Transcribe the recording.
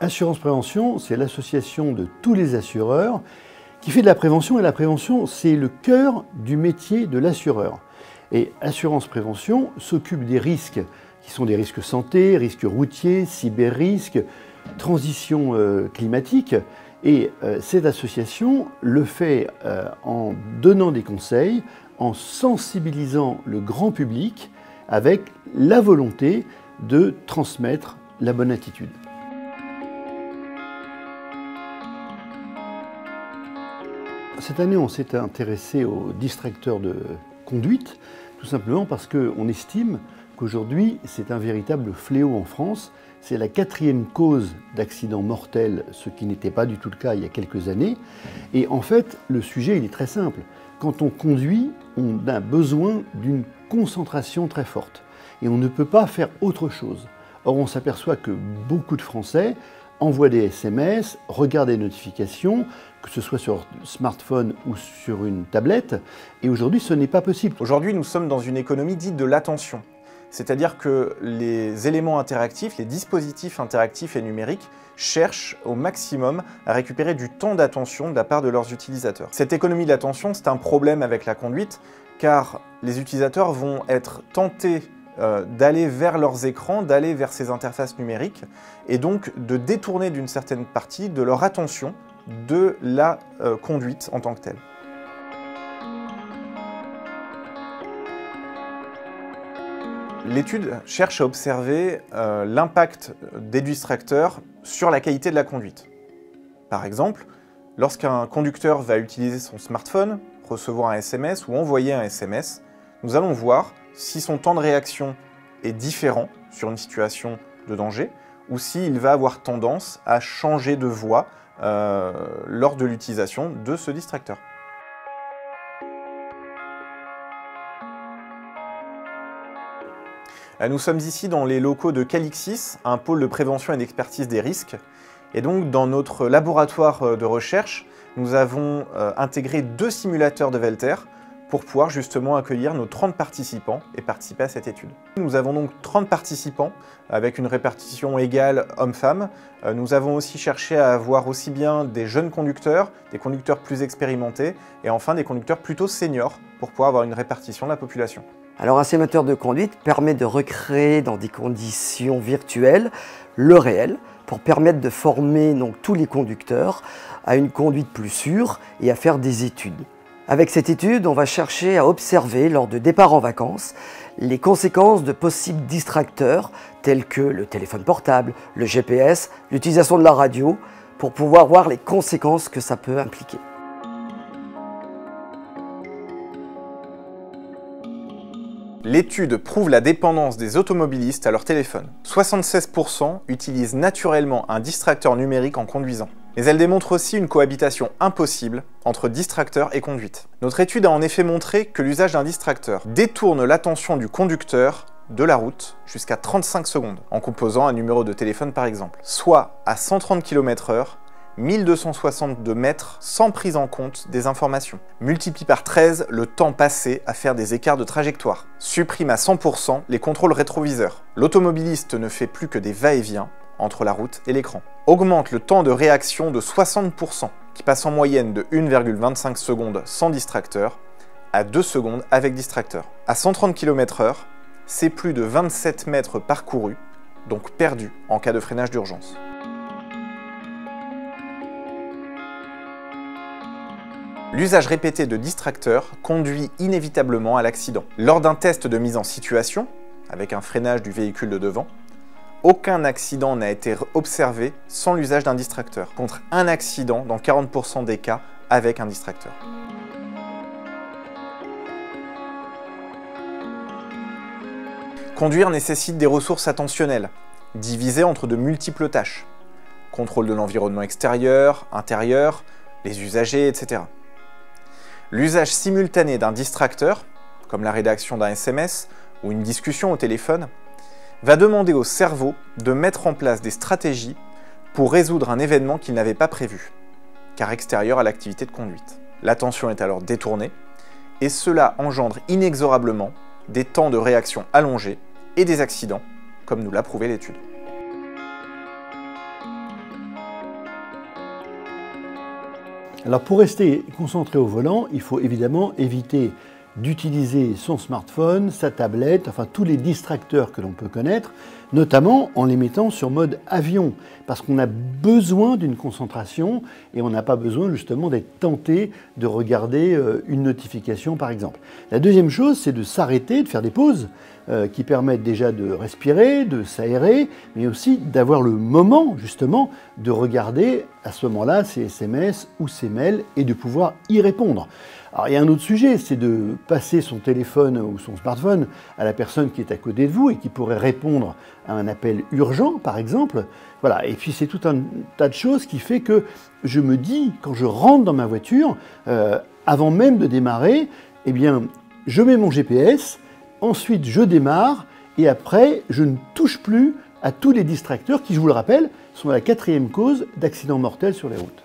Assurance Prévention, c'est l'association de tous les assureurs qui fait de la prévention, et la prévention, c'est le cœur du métier de l'assureur. Et Assurance Prévention s'occupe des risques qui sont des risques santé, risques routiers, cyber-risques, transition climatique. Et cette association le fait en donnant des conseils, en sensibilisant le grand public avec la volonté de transmettre la bonne attitude. Cette année, on s'est intéressé aux distracteurs de conduite, tout simplement parce qu'on estime qu'aujourd'hui, c'est un véritable fléau en France. C'est la 4e cause d'accidents mortels, ce qui n'était pas du tout le cas il y a quelques années. Et en fait, le sujet, il est très simple. Quand on conduit, on a besoin d'une concentration très forte. Et on ne peut pas faire autre chose. Or, on s'aperçoit que beaucoup de Français envoient des SMS, regardent des notifications, que ce soit sur smartphone ou sur une tablette. Et aujourd'hui, ce n'est pas possible. Aujourd'hui, nous sommes dans une économie dite de l'attention. C'est-à-dire que les éléments interactifs, les dispositifs interactifs et numériques cherchent au maximum à récupérer du temps d'attention de la part de leurs utilisateurs. Cette économie de l'attention, c'est un problème avec la conduite, car les utilisateurs vont être tentés d'aller vers leurs écrans, d'aller vers ces interfaces numériques, et donc de détourner d'une certaine partie de leur attention de la conduite en tant que telle. L'étude cherche à observer l'impact des distracteurs sur la qualité de la conduite. Par exemple, lorsqu'un conducteur va utiliser son smartphone, recevoir un SMS ou envoyer un SMS, nous allons voir si son temps de réaction est différent sur une situation de danger ou s'il va avoir tendance à changer de voie lors de l'utilisation de ce distracteur. Nous sommes ici dans les locaux de Calixis, un pôle de prévention et d'expertise des risques. Et donc, dans notre laboratoire de recherche, nous avons intégré 2 simulateurs de Velter pour pouvoir justement accueillir nos 30 participants et participer à cette étude. Nous avons donc 30 participants avec une répartition égale hommes-femmes. Nous avons aussi cherché à avoir aussi bien des jeunes conducteurs, des conducteurs plus expérimentés et enfin des conducteurs plutôt seniors pour pouvoir avoir une répartition de la population. Alors un simulateur de conduite permet de recréer dans des conditions virtuelles le réel pour permettre de former donc tous les conducteurs à une conduite plus sûre et à faire des études. Avec cette étude, on va chercher à observer lors de départ en vacances les conséquences de possibles distracteurs tels que le téléphone portable, le GPS, l'utilisation de la radio pour pouvoir voir les conséquences que ça peut impliquer. L'étude prouve la dépendance des automobilistes à leur téléphone. 76% utilisent naturellement un distracteur numérique en conduisant. Mais elle démontre aussi une cohabitation impossible entre distracteur et conduite. Notre étude a en effet montré que l'usage d'un distracteur détourne l'attention du conducteur de la route jusqu'à 35 secondes, en composant un numéro de téléphone par exemple, soit à 130 km/h, 1262 mètres sans prise en compte des informations. Multiplie par 13 le temps passé à faire des écarts de trajectoire. Supprime à 100% les contrôles rétroviseurs. L'automobiliste ne fait plus que des va-et-vient entre la route et l'écran. Augmente le temps de réaction de 60%, qui passe en moyenne de 1,25 secondes sans distracteur à 2 secondes avec distracteur. À 130 km/h, c'est plus de 27 mètres parcourus, donc perdus en cas de freinage d'urgence. L'usage répété de distracteurs conduit inévitablement à l'accident. Lors d'un test de mise en situation, avec un freinage du véhicule de devant, aucun accident n'a été observé sans l'usage d'un distracteur, contre un accident dans 40% des cas avec un distracteur. Conduire nécessite des ressources attentionnelles, divisées entre de multiples tâches. Contrôle de l'environnement extérieur, intérieur, les usagers, etc. L'usage simultané d'un distracteur, comme la rédaction d'un SMS ou une discussion au téléphone, va demander au cerveau de mettre en place des stratégies pour résoudre un événement qu'il n'avait pas prévu, car extérieur à l'activité de conduite. L'attention est alors détournée, et cela engendre inexorablement des temps de réaction allongés et des accidents, comme nous l'a prouvé l'étude. Alors pour rester concentré au volant, il faut évidemment éviter d'utiliser son smartphone, sa tablette, enfin tous les distracteurs que l'on peut connaître, notamment en les mettant sur mode avion, parce qu'on a besoin d'une concentration et on n'a pas besoin justement d'être tenté de regarder une notification par exemple. La deuxième chose, c'est de s'arrêter, de faire des pauses qui permettent déjà de respirer, de s'aérer, mais aussi d'avoir le moment justement de regarder à ce moment-là ses SMS ou ses mails et de pouvoir y répondre. Alors il y a un autre sujet, c'est de passer son téléphone ou son smartphone à la personne qui est à côté de vous et qui pourrait répondre à un appel urgent par exemple. Voilà. Et puis c'est tout un tas de choses qui fait que je me dis, quand je rentre dans ma voiture, avant même de démarrer, eh bien je mets mon GPS, ensuite je démarre et après je ne touche plus à tous les distracteurs qui, je vous le rappelle, sont la 4e cause d'accidents mortels sur les routes.